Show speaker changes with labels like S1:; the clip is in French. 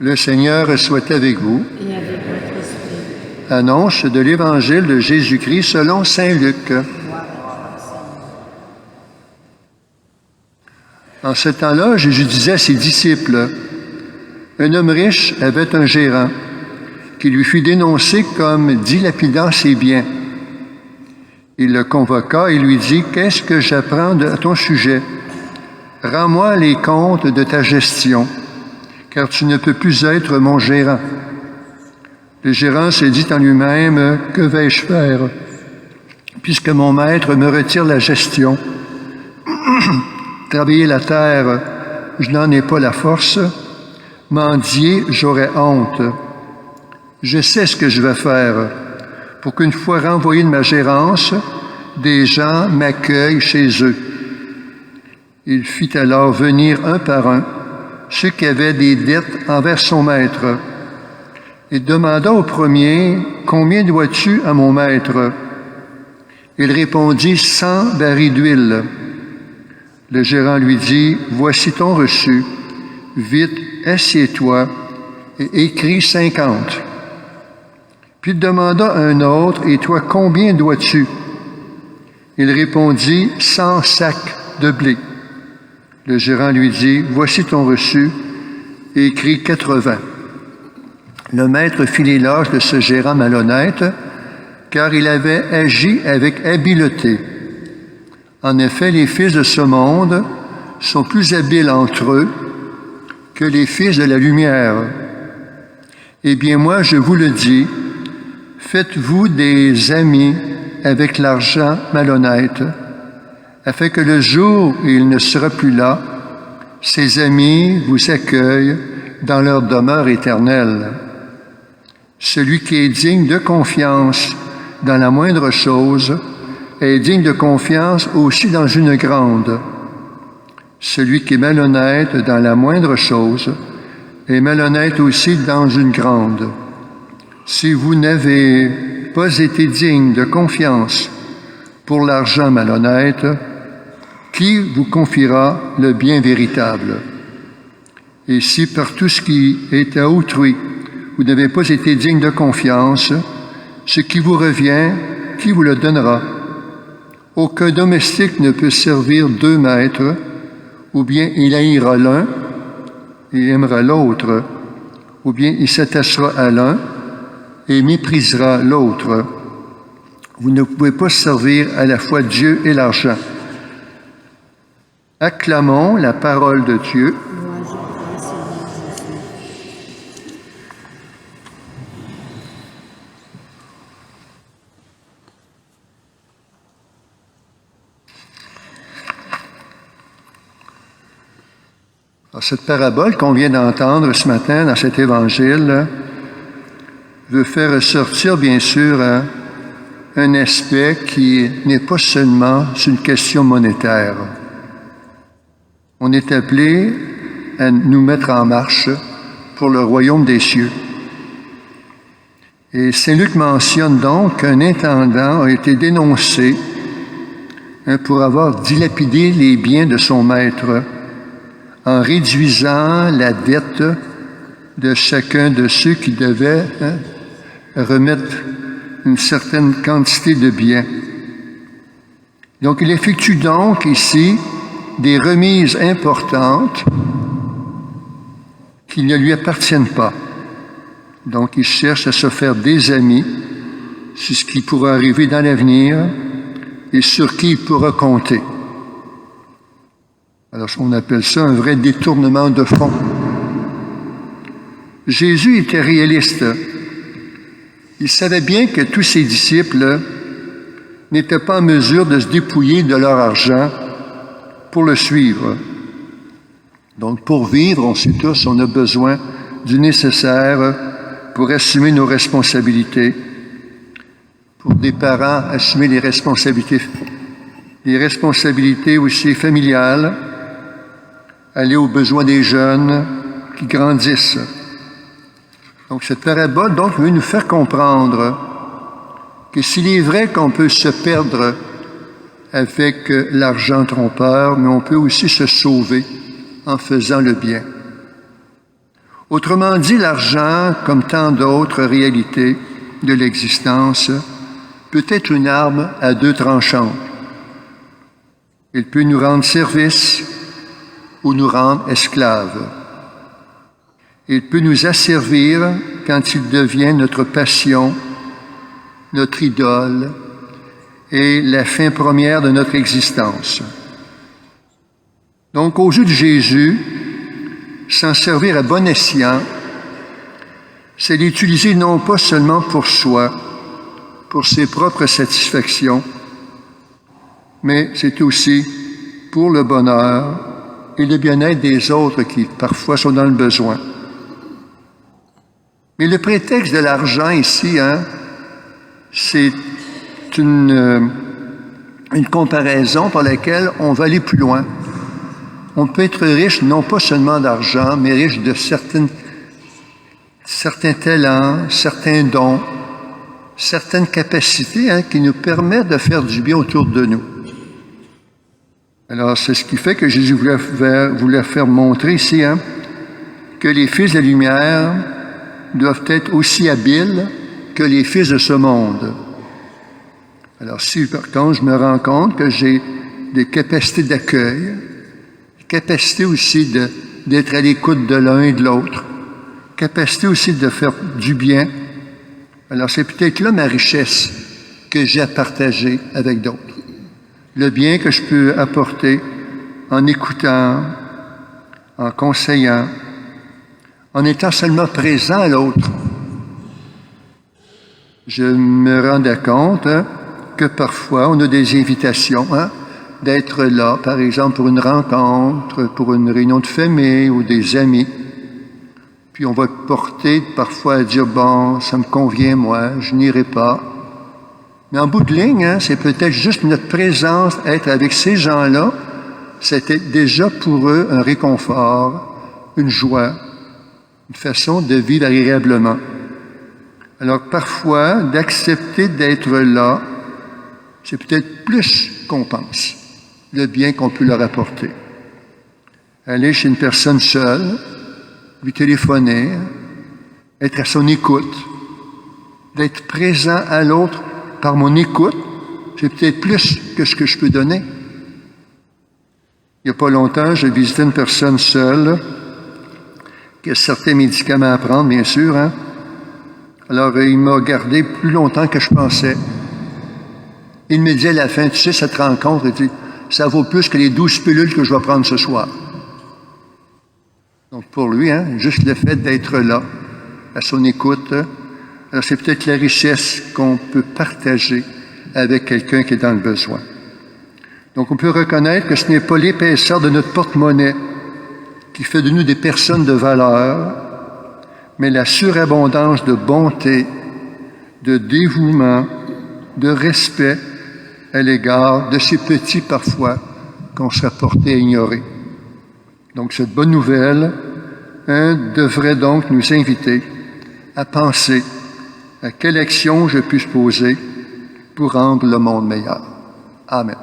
S1: Le Seigneur soit avec vous.
S2: Et avec votre esprit.
S1: Annonce de l'Évangile de Jésus-Christ selon saint Luc.
S2: Gloire à toi, Seigneur.
S1: En ce temps-là, Jésus disait à ses disciples, « Un homme riche avait un gérant qui lui fut dénoncé comme dilapidant ses biens. Il le convoqua et lui dit, « Qu'est-ce que j'apprends à ton sujet? Rends-moi les comptes de ta gestion, car tu ne peux plus être mon gérant. » Le gérant se dit en lui-même, « Que vais-je faire, puisque mon maître me retire la gestion? Travailler la terre, je n'en ai pas la force. Mendier, j'aurais honte. Je sais ce que je vais faire pour qu'une fois renvoyé de ma gérance, des gens m'accueillent chez eux. » Il fit alors venir un par un ceux qui avaient des dettes envers son maître. Il demanda au premier, « Combien dois-tu à mon maître? » Il répondit, « 100 barils d'huile. » Le gérant lui dit, « Voici ton reçu. Vite, assieds-toi et écris 50. » Puis il demanda à un autre, « Et toi, combien dois-tu? » Il répondit, « 100 sacs de blé. » Le gérant lui dit, « Voici ton reçu, et écris 80. » Le maître fit l'éloge de ce gérant malhonnête, car il avait agi avec habileté. En effet, les fils de ce monde sont plus habiles entre eux que les fils de la lumière. Eh bien, moi, je vous le dis, faites-vous des amis avec l'argent malhonnête, afin que le jour où il ne sera plus là, ses amis vous accueillent dans leur demeure éternelle. Celui qui est digne de confiance dans la moindre chose est digne de confiance aussi dans une grande. Celui qui est malhonnête dans la moindre chose est malhonnête aussi dans une grande. Si vous n'avez pas été digne de confiance pour l'argent malhonnête, qui vous confiera le bien véritable? Et si par tout ce qui est à autrui, vous n'avez pas été digne de confiance, ce qui vous revient, qui vous le donnera? Aucun domestique ne peut servir 2 maîtres, ou bien il haïra l'un et aimera l'autre, ou bien il s'attachera à l'un et méprisera l'autre. Vous ne pouvez pas servir à la fois Dieu et l'argent. Acclamons la parole de Dieu. Alors, cette parabole qu'on vient d'entendre ce matin dans cet évangile veut faire ressortir, bien sûr, un aspect qui n'est pas seulement une question monétaire. On est appelé à nous mettre en marche pour le royaume des cieux. Et saint Luc mentionne donc qu'un intendant a été dénoncé pour avoir dilapidé les biens de son maître en réduisant la dette de chacun de ceux qui devaient remettre une certaine quantité de biens. Donc, il effectue donc ici des remises importantes qui ne lui appartiennent pas. Donc, il cherche à se faire des amis sur ce qui pourra arriver dans l'avenir et sur qui il pourra compter. Alors, on appelle ça un vrai détournement de fonds. Jésus était réaliste. Il savait bien que tous ses disciples n'étaient pas en mesure de se dépouiller de leur argent pour le suivre. Donc, pour vivre, on sait tous, on a besoin du nécessaire pour assumer nos responsabilités. Pour des parents, assumer les responsabilités aussi familiales, aller aux besoins des jeunes qui grandissent. Donc, cette parabole, donc, veut nous faire comprendre que s'il est vrai qu'on peut se perdre avec l'argent trompeur, mais on peut aussi se sauver en faisant le bien. Autrement dit, l'argent, comme tant d'autres réalités de l'existence, peut être une arme à deux tranchants. Il peut nous rendre service ou nous rendre esclaves. Il peut nous asservir quand il devient notre passion, notre idole et la fin première de notre existence. Donc, aux yeux de Jésus, s'en servir à bon escient, c'est l'utiliser non pas seulement pour soi, pour ses propres satisfactions, mais c'est aussi pour le bonheur et le bien-être des autres qui parfois sont dans le besoin. Mais le prétexte de l'argent ici, c'est une comparaison par laquelle on va aller plus loin. On peut être riche non pas seulement d'argent, mais riche de certains talents, certains dons, certaines capacités qui nous permettent de faire du bien autour de nous. Alors, c'est ce qui fait que Jésus voulait faire montrer ici que les fils de la lumière doivent être aussi habiles que les fils de ce monde. Alors, si par contre, je me rends compte que j'ai des capacités d'accueil, capacité aussi d'être à l'écoute de l'un et de l'autre, capacité aussi de faire du bien, alors c'est peut-être là ma richesse que j'ai à partager avec d'autres. Le bien que je peux apporter en écoutant, en conseillant, en étant seulement présent à l'autre. Je me rendais compte que parfois on a des invitations d'être là, par exemple pour une rencontre, pour une réunion de famille ou des amis. Puis on va être porté parfois à dire, bon, ça me convient moi, je n'irai pas. Mais en bout de ligne, c'est peut-être juste notre présence, être avec ces gens-là, c'était déjà pour eux un réconfort, une joie, une façon de vivre agréablement. Alors parfois, d'accepter d'être là, c'est peut-être plus qu'on pense, le bien qu'on peut leur apporter. Aller chez une personne seule, lui téléphoner, être à son écoute, d'être présent à l'autre par mon écoute, c'est peut-être plus que ce que je peux donner. Il n'y a pas longtemps, j'ai visité une personne seule qui a certains médicaments à prendre, bien sûr. Alors, il m'a gardé plus longtemps que je pensais. Il me dit à la fin, tu sais, cette rencontre, il dit, ça vaut plus que les 12 pilules que je vais prendre ce soir. Donc, pour lui, juste le fait d'être là, à son écoute, alors c'est peut-être la richesse qu'on peut partager avec quelqu'un qui est dans le besoin. Donc, on peut reconnaître que ce n'est pas l'épaisseur de notre porte-monnaie qui fait de nous des personnes de valeur, mais la surabondance de bonté, de dévouement, de respect à l'égard de ces petits, parfois, qu'on serait porté à ignorer. Donc, cette bonne nouvelle devrait donc nous inviter à penser à quelle action je puis poser pour rendre le monde meilleur. Amen.